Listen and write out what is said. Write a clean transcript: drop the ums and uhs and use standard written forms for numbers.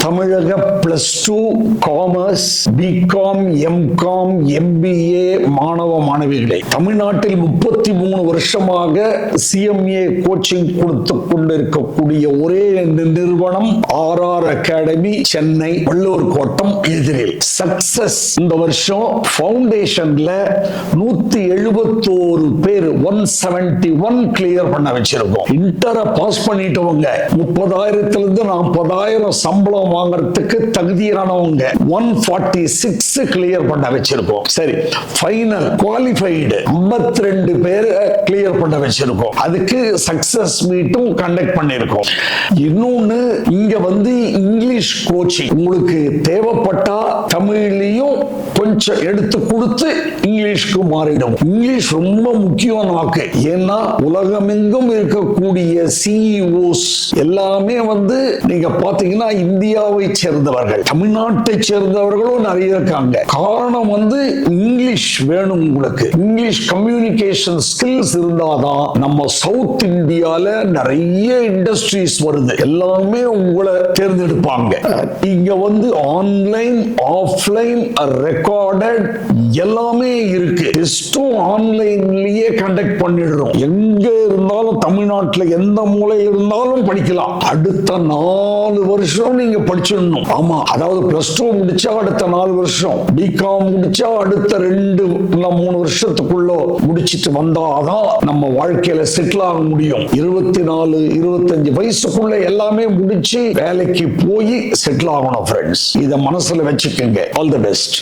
தமிழக +2 commerce BCom M Com MBA மாணவ மாணவிகளை தமிழ்நாட்டில் 33 வருஷமாக சிஎம்ஏ கோச்சிங் கொடுத்து கொண்டிருக்கக்கூடிய ஒரே நிறுவனம் RR அகாடமி, சென்னை வள்ளுவர் கோட்டம் எதிரில். சக்சஸ் இந்த வருஷம் ஃபவுண்டேஷன்ல 171 பேர் 171 கிளியர் பண்ண வச்சிருக்கோம். இன்டரை பாஸ் பண்ணிட்டவங்க 30,000 இருந்து 40,000 சம்பளம் வாங்குறதுக்கு தகுதியானவங்க 146 கிளியர் பண்ண வச்சிருக்கோம். சரி, ஃபைனல் குவாலிஃபைடு 52 பேர் கிளியர் பண்ண வச்சிருக்கோம். அதுக்கு சக்சஸ் மீட்டும் கண்டக்ட் பண்ணிருக்கோம். இன்னொன்னு, இங்க இங்கிலீஷ் கோச்சிங் உங்களுக்கு தேவைப்பட்டா தமிழ்லயும் கொஞ்சம் எடுத்து கொடுத்து இங்கிலீஷ்க்கு மாறிடும். இங்கிலீஷ் ரொம்ப முக்கியம் நமக்கு. ஏன்னா உலகமெங்கும் இருக்கக்கூடிய சிஇஓஸ் எல்லாமே நீங்க பாத்தீங்கன்னா இந்தியாவை சேர்ந்தவர்கள், தமிழ்நாட்டை சேர்ந்தவர்களும் நிறைய இருக்காங்க. காரணம் இங்கிலீஷ் வேணும். உங்களுக்கு இங்கிலீஷ் கம்யூனிகேஷன் ஸ்கில்ஸ் இருந்தாதான் நம்ம சவுத் இந்தியால நிறைய இண்டஸ்ட்ரீஸ் வருது, எல்லாமே உங்களை தேர்ந்தெடுப்பாங்க. இங்க ஆன்லைன் ஆஃப்லைன் ரெக்கார்டட் எல்லாமே இருக்கு. டெஸ்டும் ஆன்லைன்லயே கண்டக்ட் பண்ணிடுறோம். எங்க இருந்தாலும் தமிழ்நாட்டுல எந்த மூலையில் இருந்தாலும் படிக்கலாம். அடுத்த 4 வருஷம் நீங்க படிச்சிடணும். ஆமா, அதாவது +2 முடிச்சா அடுத்த 4 வருஷம், பிகாம் முடிச்சா அடுத்த 2 இல்ல 3 வருஷத்துக்குள்ள முடிச்சிட்டு வந்தாதான் நம்ம வாழ்க்கையில செட்டில் ஆக முடியும். 24 25 வயசுக்குள்ள எல்லாமே முடிச்சு வேலைக்கு போய் செட்டில் ஆகணும். ஃப்ரெண்ட்ஸ், இத மனசுல வச்சுக்கோங்க. All the best.